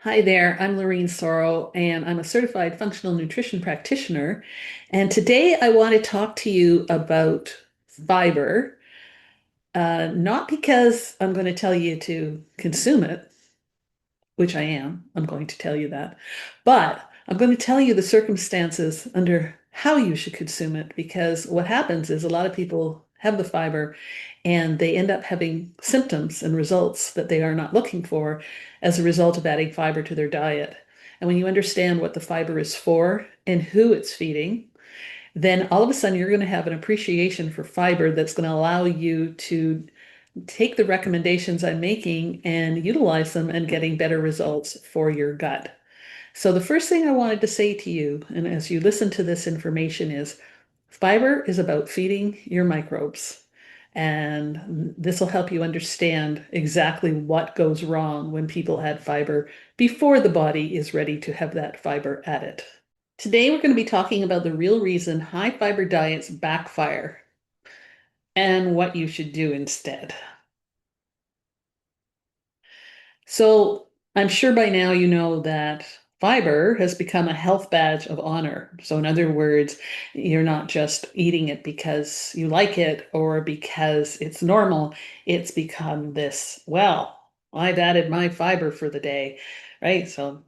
Hi there, I'm Lorene Sauro, and I'm a certified functional nutrition practitioner. And today I want to talk to you about fiber, not because I'm going to tell you to consume it, which I am, I'm going to tell you that, but I'm going to tell you the circumstances under how you should consume it, because what happens is a lot of people have the fiber and they end up having symptoms and results that they are not looking for as a result of adding fiber to their diet. And when you understand what the fiber is for and who it's feeding, then all of a sudden you're going to have an appreciation for fiber that's going to allow you to take the recommendations I'm making and utilize them and getting better results for your gut. So the first thing I wanted to say to you, and as you listen to this information, is fiber is about feeding your microbes. And this will help you understand exactly what goes wrong when people add fiber before the body is ready to have that fiber added. Today, we're going to be talking about the real reason high fiber diets backfire and what you should do instead. So I'm sure by now you know that fiber has become a health badge of honor. So in other words, you're not just eating it because you like it or because it's normal. It's become this, well, I've added my fiber for the day, right? So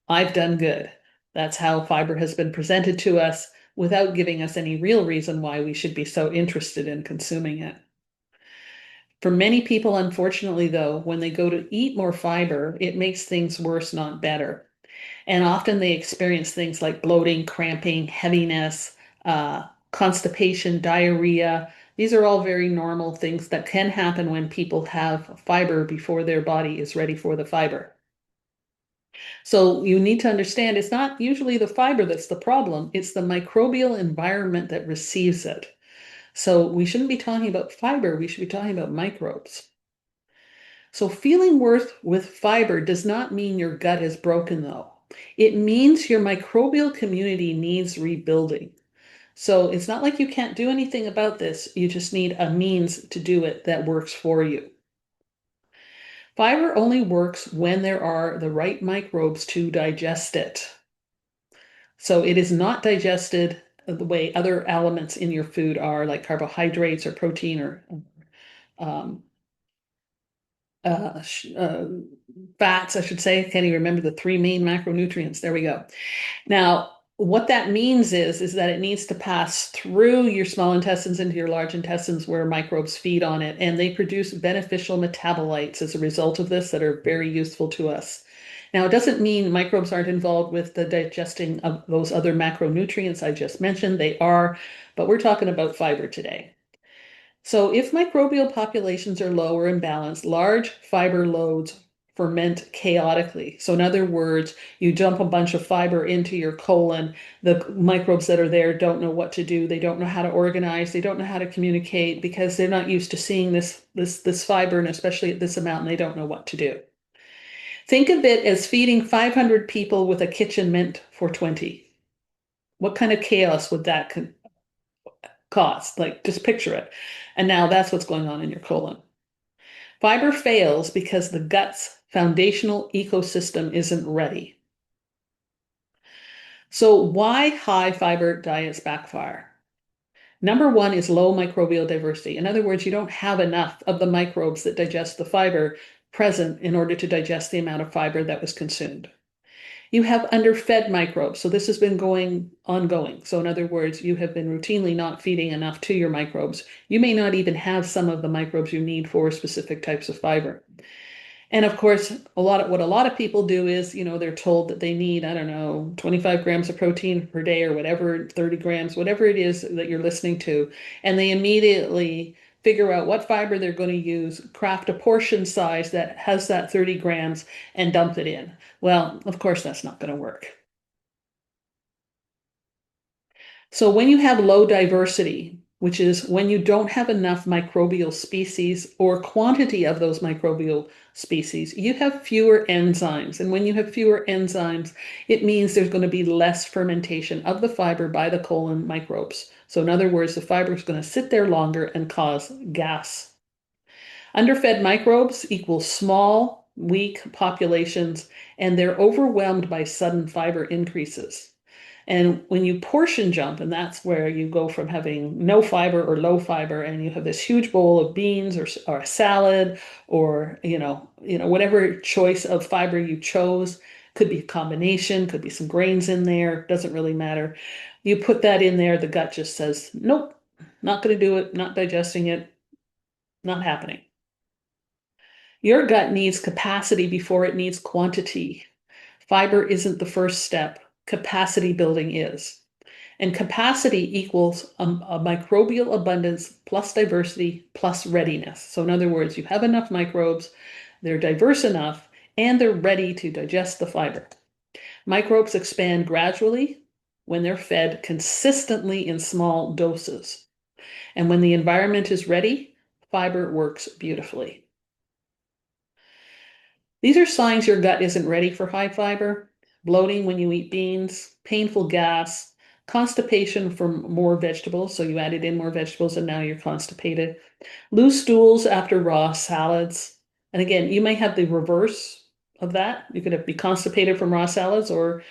I've done good. That's how fiber has been presented to us without giving us any real reason why we should be so interested in consuming it. For many people, unfortunately, though, when they go to eat more fiber, it makes things worse, not better. And often they experience things like bloating, cramping, heaviness, constipation, diarrhea. These are all very normal things that can happen when people have fiber before their body is ready for the fiber. So you need to understand it's not usually the fiber that's the problem, it's the microbial environment that receives it. So we shouldn't be talking about fiber, we should be talking about microbes. So feeling worse with fiber does not mean your gut is broken, though. It means your microbial community needs rebuilding. So it's not like you can't do anything about this. You just need a means to do it that works for you. Fiber only works when there are the right microbes to digest it. So it is not digested the way other elements in your food are, like carbohydrates or protein or um, uh, uh, fats, I should say. Can't even remember the three main macronutrients. There we go. Now, what that means is that it needs to pass through your small intestines into your large intestines where microbes feed on it, and they produce beneficial metabolites as a result of this that are very useful to us. Now, it doesn't mean microbes aren't involved with the digesting of those other macronutrients I just mentioned. They are, but we're talking about fiber today. So if microbial populations are low or imbalanced, large fiber loads ferment chaotically. So in other words, you dump a bunch of fiber into your colon, the microbes that are there don't know what to do. They don't know how to organize. They don't know how to communicate because they're not used to seeing this fiber, and especially at this amount, and they don't know what to do. Think of it as feeding 500 people with a kitchen meant for 20. What kind of chaos would that cause? Like, just picture it. And now that's what's going on in your colon. Fiber fails because the gut's foundational ecosystem isn't ready. So, why high fiber diets backfire? Number one is low microbial diversity. In other words, you don't have enough of the microbes that digest the fiber present in order to digest the amount of fiber that was consumed. You have underfed microbes. So this has been ongoing. So in other words, you have been routinely not feeding enough to your microbes. You may not even have some of the microbes you need for specific types of fiber. And of course, what a lot of people do is, they're told that they need, I don't know, 25 grams of protein per day or whatever, 30 grams, whatever it is that you're listening to. And they immediately figure out what fiber they're going to use, craft a portion size that has that 30 grams and dump it in. Well, of course, that's not going to work. So when you have low diversity, which is when you don't have enough microbial species or quantity of those microbial species, you have fewer enzymes. And when you have fewer enzymes, it means there's going to be less fermentation of the fiber by the colon microbes. So in other words, the fiber is going to sit there longer and cause gas. Underfed microbes equals small, weak populations, and they're overwhelmed by sudden fiber increases. And when you portion jump, and that's where you go from having no fiber or low fiber, and you have this huge bowl of beans or a salad, or whatever choice of fiber you chose, could be a combination, could be some grains in there, doesn't really matter. You put that in there, the gut just says, nope, not going to do it, not digesting it, not happening. Your gut needs capacity before it needs quantity. Fiber isn't the first step, capacity building is. And capacity equals a microbial abundance plus diversity plus readiness. So, in other words, you have enough microbes, they're diverse enough, and they're ready to digest the fiber. Microbes expand gradually when they're fed consistently in small doses. And when the environment is ready, fiber works beautifully. These are signs your gut isn't ready for high fiber: bloating when you eat beans, painful gas, constipation from more vegetables. So you added in more vegetables and now you're constipated. Loose stools after raw salads. And again, you may have the reverse of that. You could be constipated from raw salads or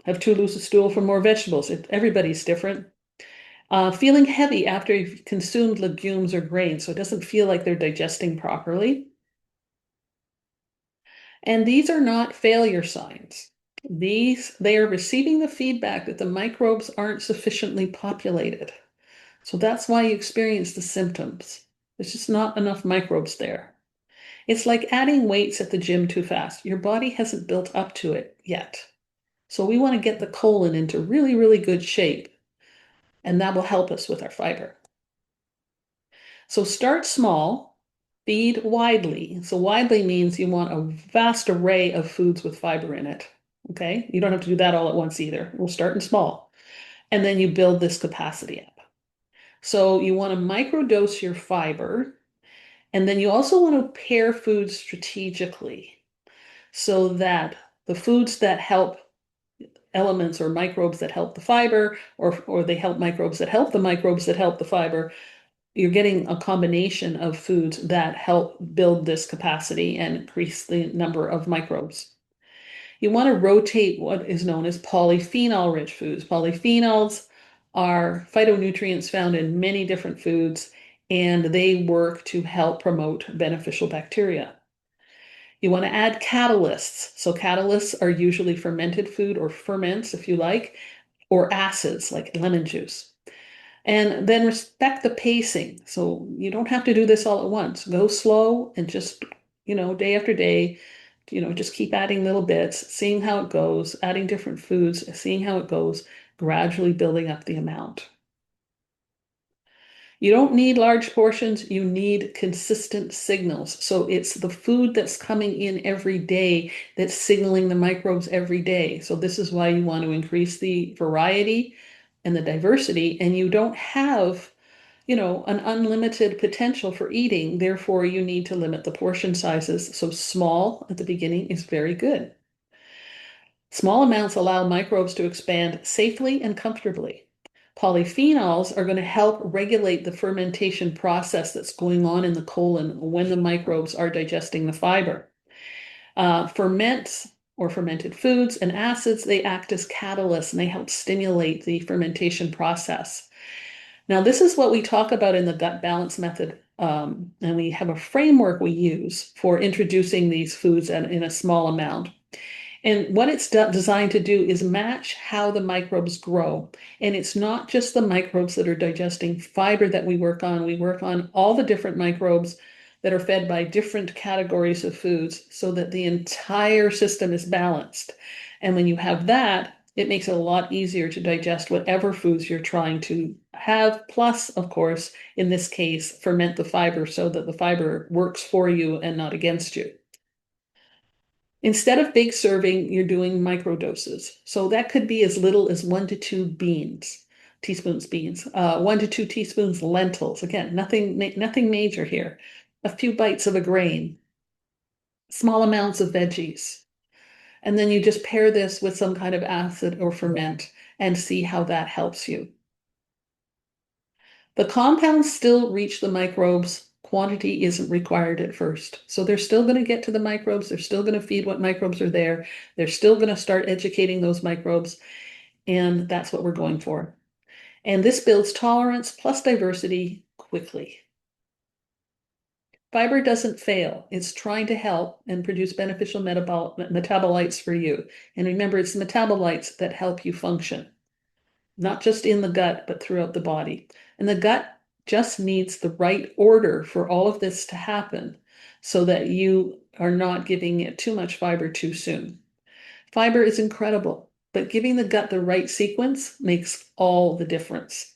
have too loose a stool from more vegetables. Everybody's different. Feeling heavy after you've consumed legumes or grains, so it doesn't feel like they're digesting properly. And these are not failure signs. They are receiving the feedback that the microbes aren't sufficiently populated. So that's why you experience the symptoms. There's just not enough microbes there. It's like adding weights at the gym too fast. Your body hasn't built up to it yet. So we want to get the colon into really, really good shape, and that will help us with our fiber. So start small, feed widely. So widely means you want a vast array of foods with fiber in it. Okay, you don't have to do that all at once either. We'll start in small, and then you build this capacity up. So you want to microdose your fiber, and then you also want to pair foods strategically so that the foods that help elements or microbes that help the fiber, or they help microbes that help the microbes that help the fiber, you're getting a combination of foods that help build this capacity and increase the number of microbes. You want to rotate what is known as polyphenol rich foods. Polyphenols are phytonutrients found in many different foods, and they work to help promote beneficial bacteria. You want to add catalysts. So catalysts are usually fermented food or ferments, if you like, or acids like lemon juice. And then respect the pacing. So you don't have to do this all at once. Go slow and just, day after day, just keep adding little bits, seeing how it goes, adding different foods, seeing how it goes, gradually building up the amount. You don't need large portions, you need consistent signals. So it's the food that's coming in every day that's signaling the microbes every day. So this is why you want to increase the variety and the diversity, and you don't have, an unlimited potential for eating. Therefore, you need to limit the portion sizes. So small at the beginning is very good. Small amounts allow microbes to expand safely and comfortably. Polyphenols are going to help regulate the fermentation process that's going on in the colon when the microbes are digesting the fiber. Ferments or fermented foods and acids, they act as catalysts and they help stimulate the fermentation process. Now, this is what we talk about in the gut balance method, and we have a framework we use for introducing these foods in a small amount. And what it's designed to do is match how the microbes grow. And it's not just the microbes that are digesting fiber that we work on. We work on all the different microbes that are fed by different categories of foods so that the entire system is balanced. And when you have that, it makes it a lot easier to digest whatever foods you're trying to have. Plus, of course, in this case, ferment the fiber so that the fiber works for you and not against you. Instead of big serving, you're doing micro doses. So that could be as little as 1 to 2 teaspoons beans, 1 to 2 teaspoons lentils. Again, nothing major here. A few bites of a grain, small amounts of veggies. And then you just pair this with some kind of acid or ferment and see how that helps you. The compounds still reach the microbes quantity isn't required at first. So they're still going to get to the microbes. They're still going to feed what microbes are there. They're still going to start educating those microbes. And that's what we're going for. And this builds tolerance plus diversity quickly. Fiber doesn't fail. It's trying to help and produce beneficial metabolites for you. And remember, it's the metabolites that help you function, not just in the gut, but throughout the body. And the gut just needs the right order for all of this to happen so that you are not giving it too much fiber too soon. Fiber is incredible, but giving the gut the right sequence makes all the difference.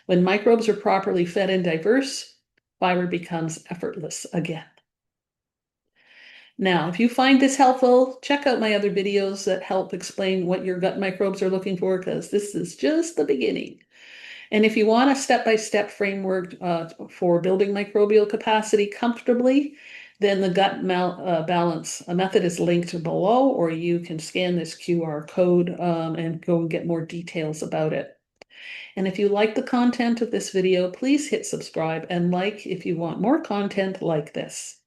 When microbes are properly fed and diverse, fiber becomes effortless again. Now, if you find this helpful, check out my other videos that help explain what your gut microbes are looking for, because this is just the beginning. And if you want a step-by-step framework for building microbial capacity comfortably, then the gut balance method is linked below, or you can scan this QR code and go and get more details about it. And if you like the content of this video, please hit subscribe and like if you want more content like this.